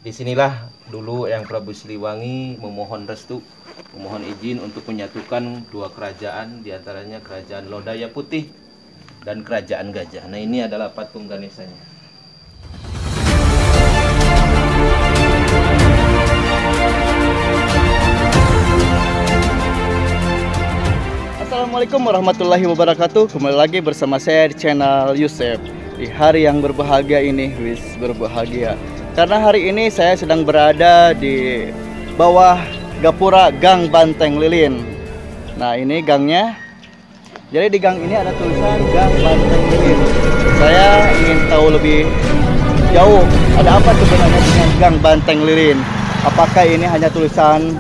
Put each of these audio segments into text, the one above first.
Disinilah dulu Eyang Prabu Siliwangi memohon restu, memohon izin untuk menyatukan dua kerajaan, diantaranya kerajaan Lodaya Putih dan kerajaan Gajah. Nah, ini adalah patung Ganesanya. Assalamualaikum warahmatullahi wabarakatuh. Kembali lagi bersama saya di channel Yusef. Di hari yang berbahagia ini, berbahagia karena hari ini saya sedang berada di bawah gapura Gang Banteng Lilin. Nah, ini gangnya. Jadi di gang ini ada tulisan Gang Banteng Lilin. Saya ingin tahu lebih jauh, ada apa sebenarnya dengan Gang Banteng Lilin. Apakah ini hanya tulisan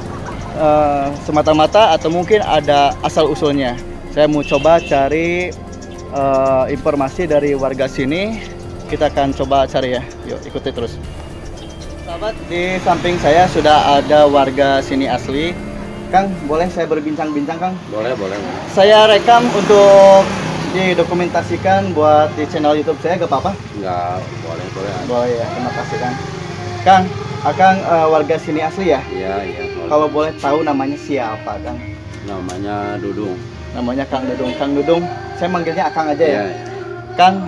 semata-mata atau mungkin ada asal-usulnya? Saya mau coba cari informasi dari warga sini. Kita akan coba cari ya. Yuk, ikuti terus. Sahabat, di samping saya sudah ada warga sini asli. Kang, boleh saya berbincang-bincang, Kang? Boleh. Saya rekam untuk didokumentasikan buat di channel YouTube saya, gak apa-apa? Enggak, boleh. Boleh ya, terima kasih, Kang. Kang, Akang warga sini asli ya? Iya. Kalau boleh tahu namanya siapa, Kang? Namanya Dudung. Namanya Kang Dudung. Kang Dudung, saya manggilnya Akang aja ya. Iya. Kang,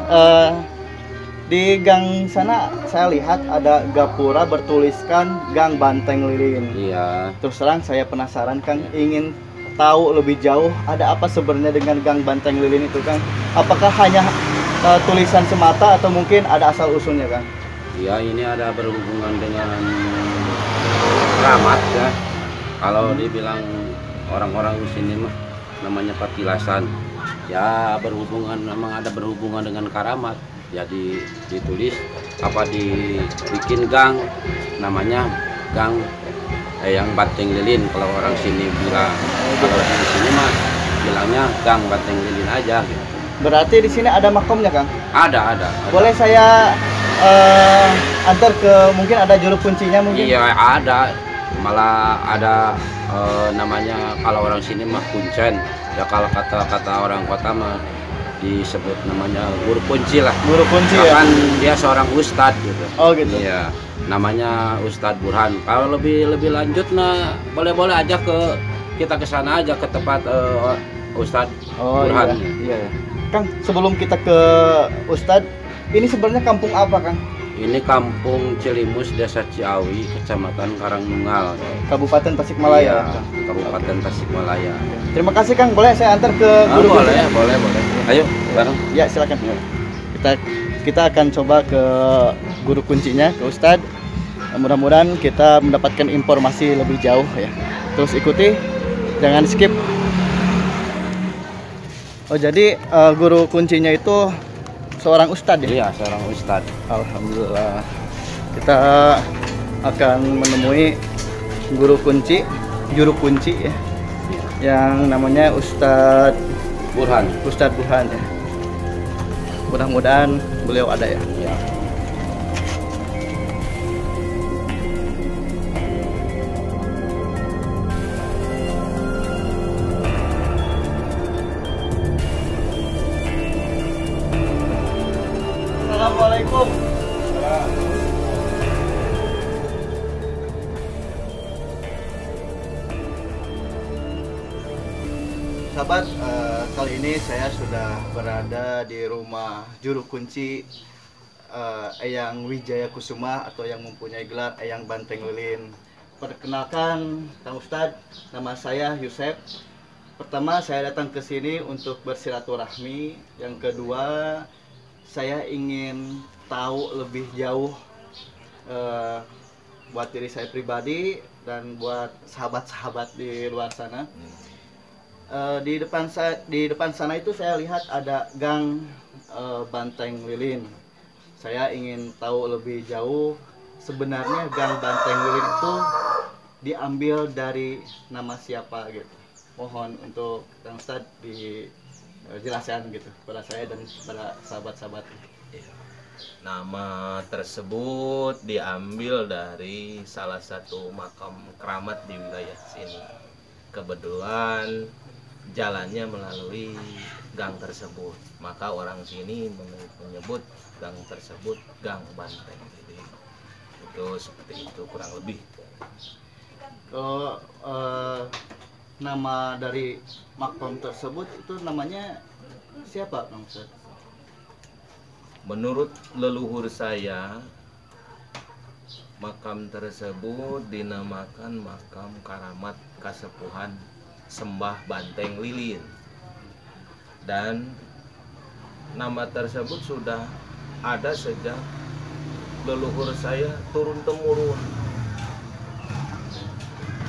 di gang sana saya lihat ada gapura bertuliskan Gang Banteng Lilin. Iya. Terus terang saya penasaran, Kang, ingin tahu lebih jauh ada apa sebenarnya dengan Gang Banteng Lilin itu, Kang? Apakah hanya tulisan semata atau mungkin ada asal usulnya, Kang? Ya, ini ada berhubungan dengan keramat ya. Kalau dibilang orang-orang di sini mah namanya patilasan. Ya, memang ada berhubungan dengan karamat. Jadi ditulis dibikin gang, namanya Gang Eyang Banteng Lilin kalau orang sini bilang. Kalau di sini mah bilangnya Gang Banteng Lilin aja gitu. Berarti di sini ada makomnya, Kang? Ada. Boleh saya antar ke, mungkin ada juru kuncinya mungkin? Iya, ada. Malah ada namanya kalau orang sini mah kuncen. Ya kalau kata orang kota mah disebut namanya guru kunci lah. Guru kunci ya? Kan dia seorang ustadz gitu. Oh gitu. Iya, namanya Ustadz Burhan. Kalau lebih lanjut nah boleh aja kita ke sana aja ke tempat Ustadz Burhan. Iya. Kang, sebelum kita ke Ustadz, ini sebenarnya kampung apa, Kang? Ini Kampung Cilimus, Desa Ciawi, Kecamatan Karangnunggal, Kabupaten Tasikmalaya. Iya, Kabupaten Tasikmalaya. Terima kasih, Kang. Boleh saya antar ke guru kuncinya? Boleh. Ayo, bareng. Ya, silakan. Kita akan coba ke guru kuncinya, ke Ustadz. Mudah-mudahan kita mendapatkan informasi lebih jauh ya. Terus ikuti, jangan skip. Oh, jadi guru kuncinya itu seorang ustadz ya? Iya, seorang ustadz. Alhamdulillah. Kita akan menemui juru kunci ya, yang namanya Ustadz Burhan. Ya. Mudah-mudahan beliau ada ya. Iya. Assalamualaikum. Sahabat, kali ini saya sudah berada di rumah juru kunci Eyang Wijaya Kusuma atau yang mempunyai gelar Eyang Banteng Lilin. Perkenalkan, Kang Ustadz, nama saya Yusef. Pertama, saya datang ke sini untuk bersilaturahmi. Yang kedua, saya ingin tahu lebih jauh buat diri saya pribadi dan buat sahabat-sahabat di luar sana. Di depan sana itu saya lihat ada Gang Banteng Lilin. Saya ingin tahu lebih jauh sebenarnya Gang Banteng Lilin itu diambil dari nama siapa gitu. Mohon untuk Kang Ustadz dijelaskan gitu kepada saya dan kepada sahabat-sahabat. Nama tersebut diambil dari salah satu makam keramat di wilayah sini. Kebetulan jalannya melalui gang tersebut, maka orang sini menyebut gang tersebut Gang Banteng. Jadi itu seperti itu kurang lebih. Kalau nama dari makam tersebut itu namanya siapa, Bang Ustaz? Menurut leluhur saya, makam tersebut dinamakan makam Karamat Kasepuhan Sembah Banteng Lilin, dan nama tersebut sudah ada sejak leluhur saya turun temurun.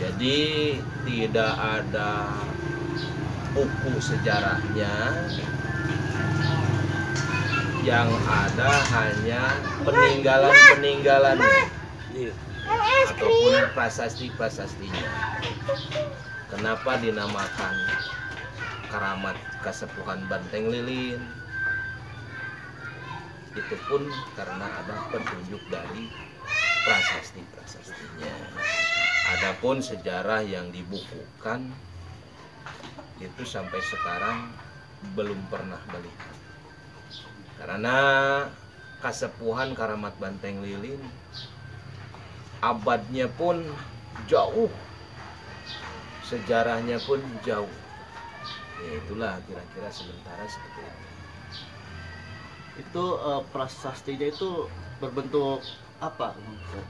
Jadi tidak ada buku sejarahnya, yang ada hanya peninggalan-peninggalan ataupun prasasti-prasastinya. Kenapa dinamakan Karamat Kasepuhan Banteng Lilin? Itu pun karena ada petunjuk dari prasasti-prasastinya. Adapun sejarah yang dibukukan itu sampai sekarang belum pernah melihat. Karena Kasepuhan Karamat Banteng Lilin abadnya pun jauh, sejarahnya pun jauh. Ya, itulah kira-kira sementara seperti itu. Itu prasastinya itu berbentuk apa, Bang Ustaz?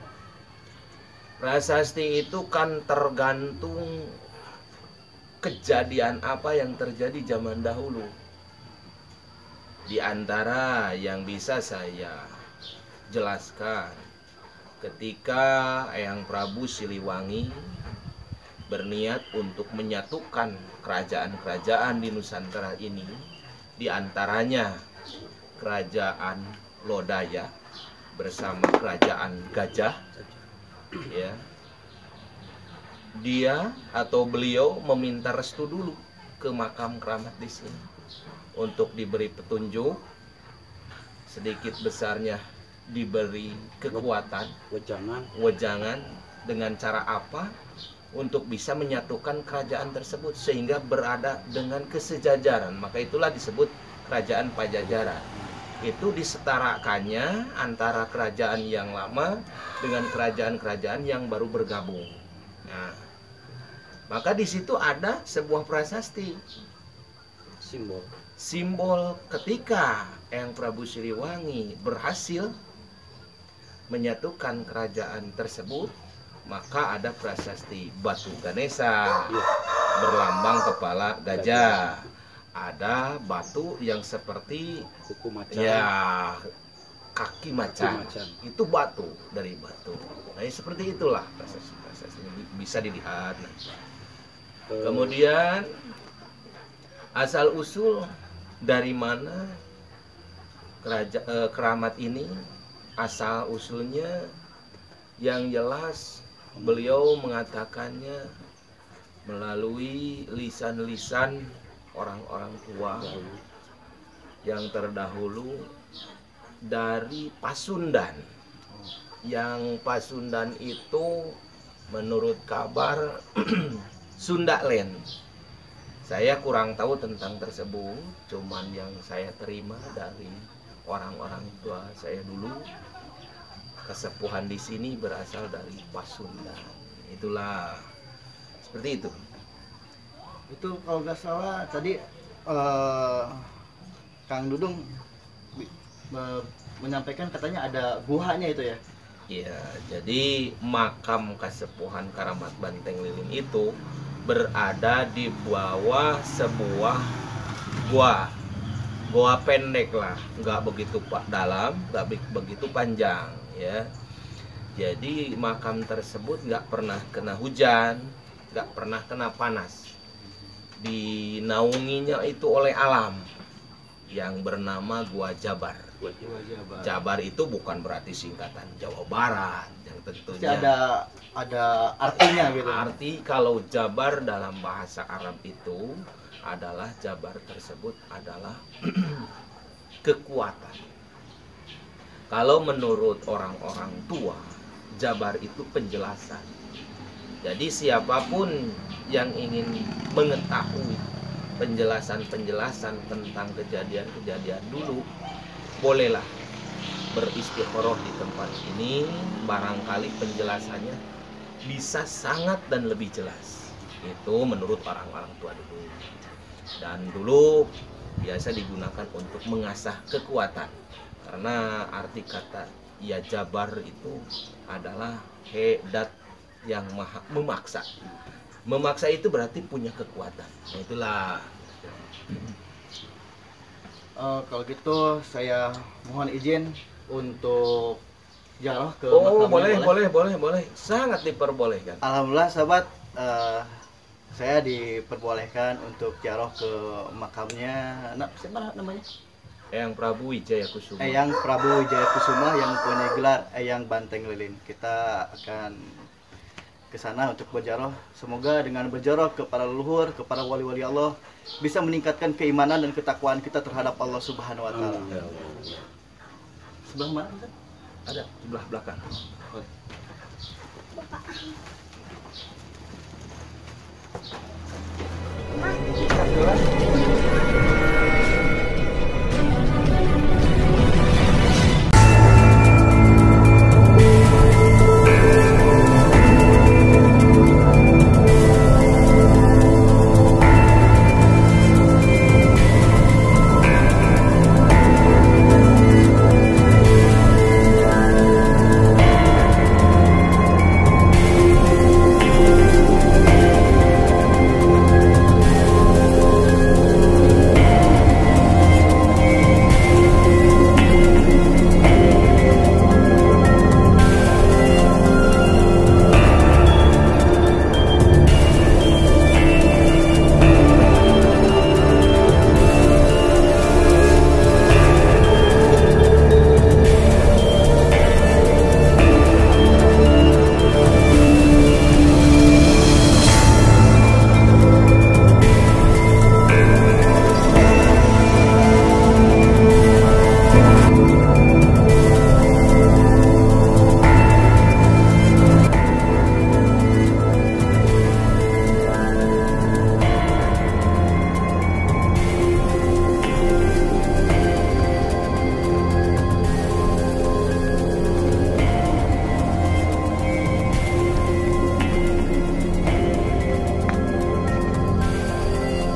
Prasasti itu kan tergantung kejadian apa yang terjadi zaman dahulu. Di antara yang bisa saya jelaskan, ketika Eyang Prabu Siliwangi berniat untuk menyatukan kerajaan-kerajaan di Nusantara ini, di antaranya kerajaan Lodaya bersama kerajaan Gajah, ya, dia atau beliau meminta restu dulu ke makam keramat di sini untuk diberi petunjuk, sedikit besarnya diberi kekuatan, wejangan dengan cara apa untuk bisa menyatukan kerajaan tersebut sehingga berada dengan kesejajaran. Maka itulah disebut kerajaan Pajajaran. Itu disetarakannya antara kerajaan yang lama dengan kerajaan-kerajaan yang baru bergabung. Nah, maka di situ ada sebuah prasasti, simbol ketika Eyang Prabu Siliwangi berhasil menyatukan kerajaan tersebut, maka ada prasasti Batu Ganesha berlambang kepala gajah. Ada batu yang seperti Kuku macan. ya kaki macan. Itu batu dari batu. Nah, seperti itulah prasasti bisa dilihat. Nah, kemudian asal usul dari mana keramat ini, asal usulnya yang jelas beliau mengatakannya melalui lisan-lisan orang-orang tua yang terdahulu dari Pasundan. Yang Pasundan itu menurut kabar Sundalen. Saya kurang tahu tentang tersebut, cuman yang saya terima dari orang-orang tua saya dulu, kesepuhan di sini berasal dari Pasundan. Itulah seperti itu. Itu kalau nggak salah tadi Kang Dudung menyampaikan katanya ada guhanya itu ya? Ya, jadi makam Kasepuhan Karamat Banteng Lilin itu berada di bawah sebuah gua pendek lah, nggak begitu dalam, nggak begitu panjang ya. Jadi makam tersebut nggak pernah kena hujan, nggak pernah kena panas. Dinaunginya itu oleh alam yang bernama Gua Jabar. Jabar itu bukan berarti singkatan Jawa Barat, yang tentunya ada artinya gitu. Arti kalau Jabar dalam bahasa Arab itu adalah Jabar tersebut adalah kekuatan. Kalau menurut orang-orang tua, Jabar itu penjelasan. Jadi siapapun yang ingin mengetahui penjelasan-penjelasan tentang kejadian-kejadian dulu, bolehlah beristikharah di tempat ini, barangkali penjelasannya bisa sangat dan lebih jelas. Itu menurut orang-orang tua dulu. Dan dulu biasa digunakan untuk mengasah kekuatan. Karena arti kata ya jabar itu adalah hedat yang maha memaksa. Memaksa itu berarti punya kekuatan. Nah, itulah. Kalau gitu saya mohon izin untuk ziarah ke Oh, makamnya, boleh. Sangat diperbolehkan. Alhamdulillah sahabat, saya diperbolehkan untuk ziarah ke makamnya. Siapa namanya? Eyang Prabu Wijaya Kusuma. Eyang Prabu Wijaya Kusuma yang mempunyai gelar Eyang Banteng Lilin. Kita akan ke sana untuk berziarah. Semoga dengan berziarah kepada leluhur, kepada wali-wali Allah bisa meningkatkan keimanan dan ketakwaan kita terhadap Allah Subhanahu wa taala. Sebelah mana? Ustaz? Ada sebelah belakang.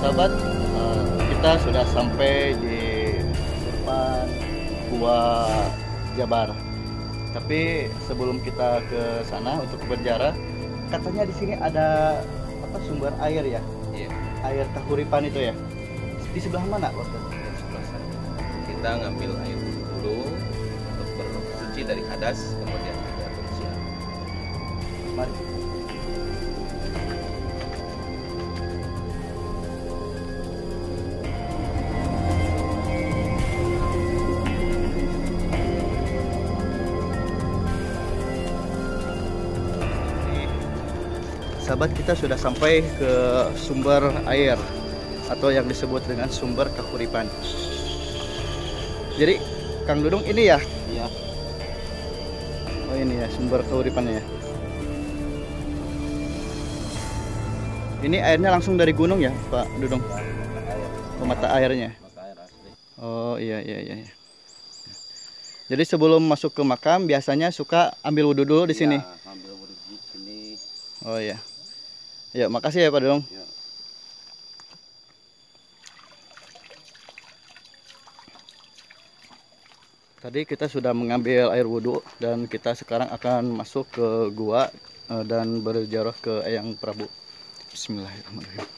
Sahabat, kita sudah sampai di depan Gua Jabar. Tapi sebelum kita ke sana untuk berziarah, katanya di sini ada apa sumber air ya? Iya, Air Kahuripan itu ya. Di sebelah mana, Bos? di sebelah sana. Kita ngambil air dulu untuk bersuci dari hadas, kemudian kita bersiap. Mari. Sahabat, kita sudah sampai ke sumber air atau yang disebut dengan sumber Kahuripan. Jadi Kang Dudung ini ya? Iya. Oh ini ya sumber Kahuripannya ya. Ini airnya langsung dari gunung ya Pak Dudung? Mata airnya. Mata air asli. Oh iya. Jadi sebelum masuk ke makam biasanya suka ambil wudhu dulu di sini. Ya, ambil wudhu di sini. Oh iya. Ya makasih ya Pak Dudung. Ya. Tadi kita sudah mengambil air wudhu dan kita sekarang akan masuk ke gua dan berziarah ke Eyang Prabu. Bismillahirrahmanirrahim.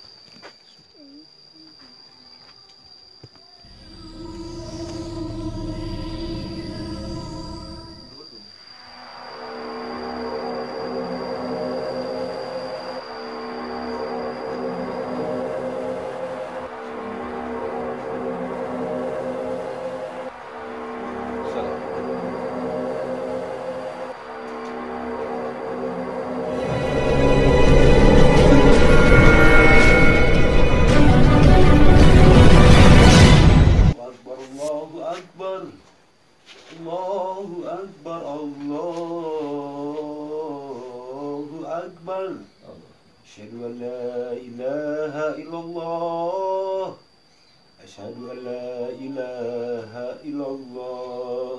Asyhadu an la ilaha illallah. Asyhadu an la ilaha illallah.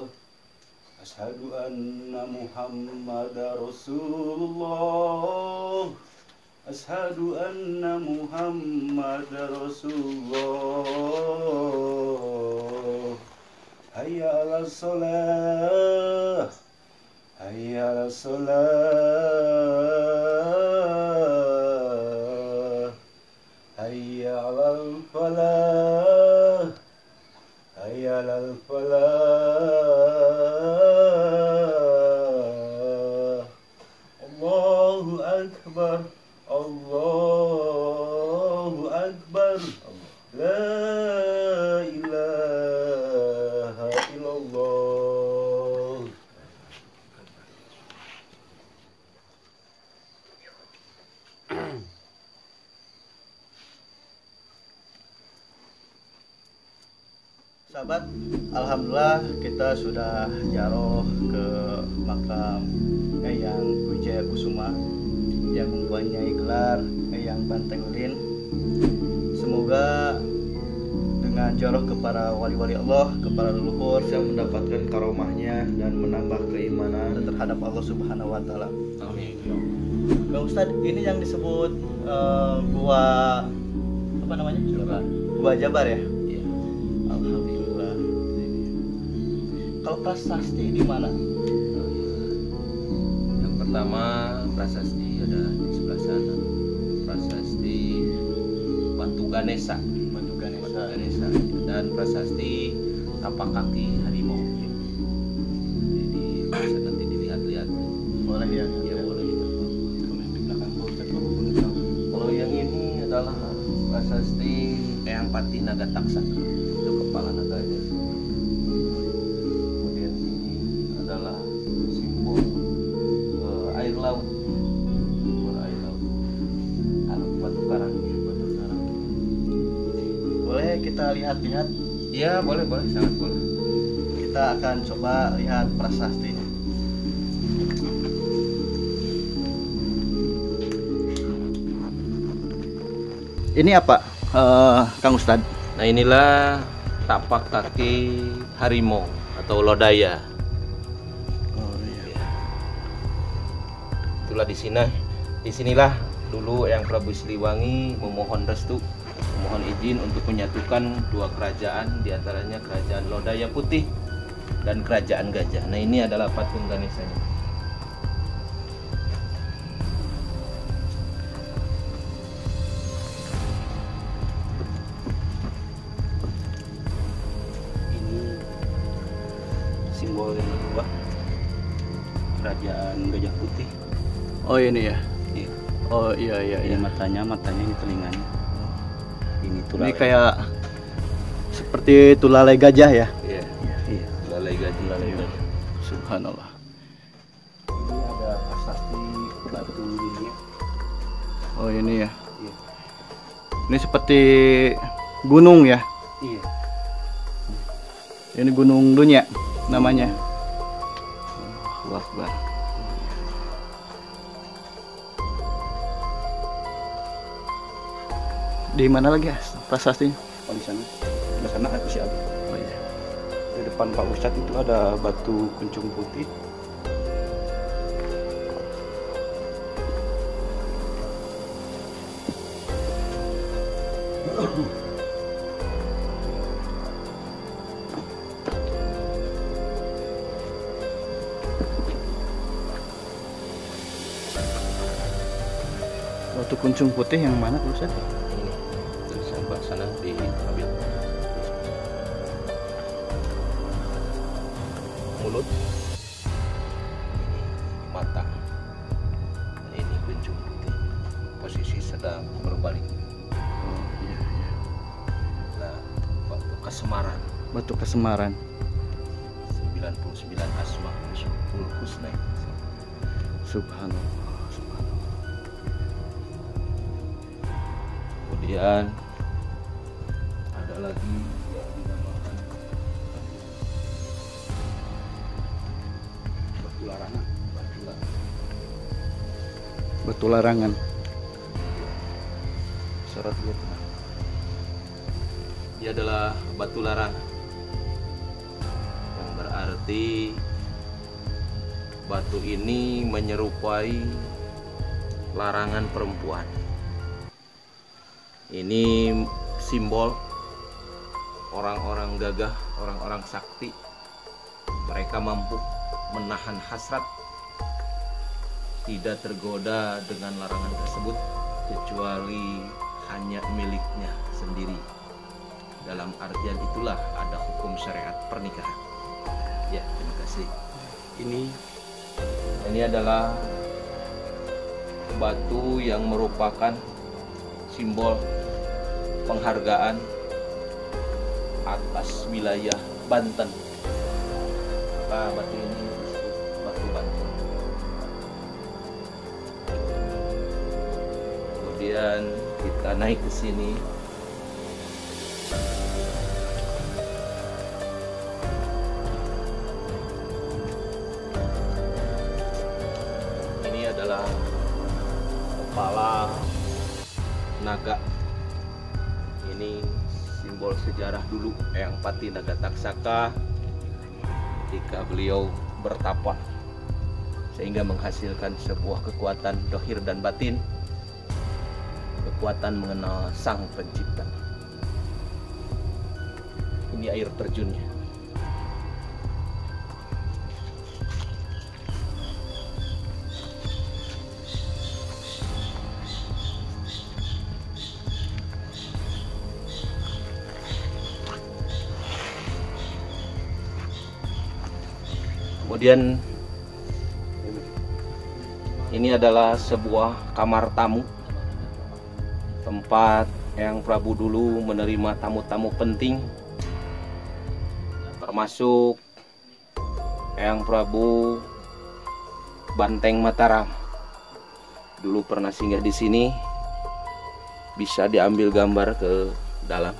Ashhadu anna Muhammadar Rasulullah. Ashhadu anna Muhammadar Rasulullah. Hayya 'alas shalah. Hayya 'alas shalah. Hayya 'alal falah. Hayya 'alal falah. Allahu akbar. Allahu akbar. La ilaha illallah. Sahabat, alhamdulillah kita sudah ziarah ke makam Eyang Wijaya Kusuma yang mempunyai gelar Eyang Banteng Lin. Semoga dengan ziarah kepada wali-wali Allah, kepada leluhur, Bisa mendapatkan karomahnya dan menambah keimanan. terhadap Allah Subhanahu wa taala. Amin. Bang Ustadz, ini yang disebut gua apa namanya? Jabar. Gua Jabar ya? Iya. Alhamdulillah. Kalau prasasti di mana? Yang pertama prasasti ada di sebelah sana. Prasasti Batu Ganesha. Batu Batu Ganesha. Ganesha. Dan prasasti tapak kaki harimau. Jadi bisa nanti dilihat-lihat. Boleh ya? Ya boleh. Boleh di belakang Pak Ustadz kalau boleh tahu. Kalau yang ini adalah prasasti Eyang Pati Naga Taksa. Itu kepala naganya. Kemudian ini adalah simbol air laut. Simbol air laut. Alat batu karang. Batu karang. Boleh kita lihat-lihat? Iya, boleh, sangat boleh. Kita akan coba lihat prasastinya. Ini apa, Kang Ustadz? Nah, inilah tapak kaki harimau atau lodaya. Oh iya. Itulah disinilah dulu Eyang Prabu Siliwangi memohon restu, memohon izin untuk menyatukan dua kerajaan, diantaranya kerajaan Lodaya Putih dan kerajaan Gajah. Nah, ini adalah patung Ganesanya. Ini simbol yang kedua, kerajaan Gajah Putih. Oh ini ya. Iya. Oh iya iya Ini iya. matanya, ini telinganya. Ini Ini tulang. kayak seperti tulalai gajah ya. Iya, Iya. Lalai Gajah. Subhanallah. Ini ada prasasti batu ini. Oh ini ya. Iya. Ini seperti gunung ya. Iya. Ini Gunung Dunya namanya. Allahu Akbar. Di mana lagi ya prasastinya? Oh, di sana. Di sana aku sih ada. Oh iya. Di depan Pak Ustadz itu ada batu kuncung putih. Batu kuncung putih yang mana Pak Ustadz? Ini dari sebelah sana diambil. Mulut, mata. Nah, ini kuncung putih. Posisi sedang berbalik. Oh iya iya. Nah, waktu kesemaran Batu Kesemaran. 99 asma Husnul Husna. Subhanallah. Kemudian ada lagi yang dinamakan Batu larangan. Batu larangan. syarat Vietnam. Dia adalah batu larangan yang berarti batu ini menyerupai larangan perempuan. Ini simbol orang-orang gagah, orang-orang sakti. Mereka mampu menahan hasrat, tidak tergoda dengan larangan tersebut, kecuali hanya miliknya sendiri. Dalam artian itulah ada hukum syariat pernikahan. Ya, terima kasih. Ini adalah batu yang merupakan simbol penghargaan atas wilayah Banten. Maka batu ini disebut batu Banten. Kemudian kita naik ke sini. Ini adalah kepala naga. Ini simbol sejarah dulu Eyang Pati Nagataksaka ketika beliau bertapa sehingga menghasilkan sebuah kekuatan dohir dan batin, kekuatan mengenal Sang Pencipta. Ini air terjunnya. Kemudian ini adalah sebuah kamar tamu, tempat Eyang Prabu dulu menerima tamu-tamu penting, termasuk Eyang Prabu Banteng Mataram. Dulu pernah singgah di sini, bisa diambil gambar ke dalam.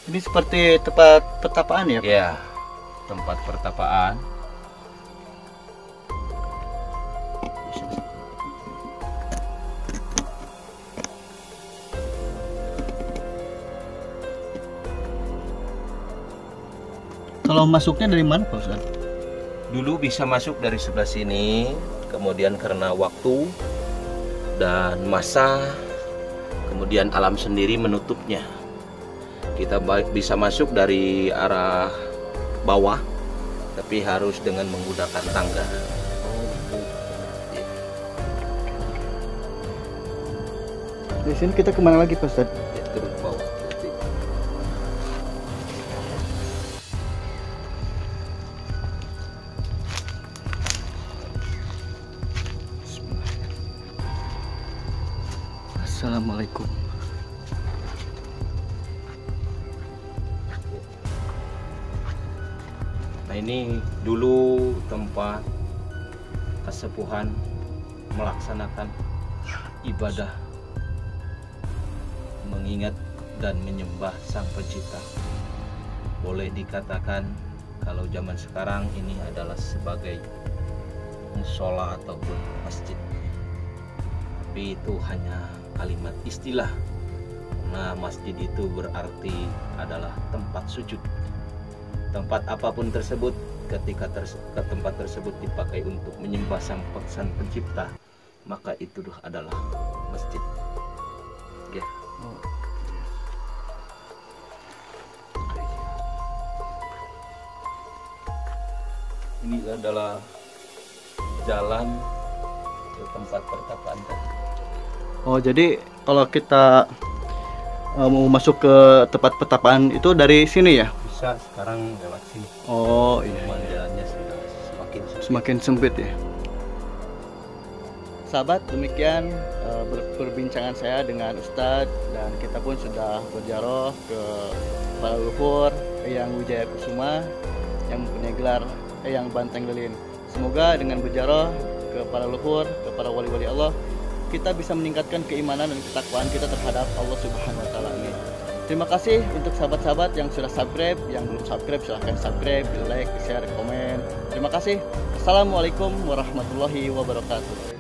Ini seperti tempat pertapaan ya, Pak? Ya, tempat pertapaan. Kalau masuknya dari mana, Pak Ustadz? Dulu bisa masuk dari sebelah sini, kemudian karena waktu dan masa, kemudian alam sendiri menutupnya. Kita bisa masuk dari arah bawah, tapi harus dengan menggunakan tangga. Di sini kita kemana lagi, Pak Ustadz? Ya, turun ke bawah. Assalamualaikum. Nah, ini dulu tempat kesepuhan melaksanakan ibadah mengingat dan menyembah Sang Pencipta. Boleh dikatakan kalau zaman sekarang ini adalah sebagai musola ataupun masjid. Tapi itu hanya kalimat istilah. Nah, masjid itu berarti adalah tempat sujud. Tempat apapun tersebut, ketika tempat tersebut dipakai untuk menyembah Sang Pencipta, maka itu adalah masjid. Ya. Ini adalah jalan ke tempat pertapaan tadi. Oh, jadi kalau kita mau masuk ke tempat pertapaan itu dari sini ya? Bisa sekarang lewat sini. Oh iya. Cuman jalannya sudah Semakin sempit ya. Sahabat, demikian perbincangan saya dengan Ustadz, dan kita pun sudah berziarah ke para leluhur Eyang Wijaya Kusuma yang mempunyai gelar Eyang Banteng Lilin. Semoga dengan berziarah ke para leluhur, ke para wali-wali Allah, kita bisa meningkatkan keimanan dan ketakwaan kita terhadap Allah Subhanahu wa taala. Amin. Terima kasih untuk sahabat-sahabat yang sudah subscribe, yang belum subscribe silahkan subscribe, like, share, komen. Terima kasih. Assalamualaikum warahmatullahi wabarakatuh.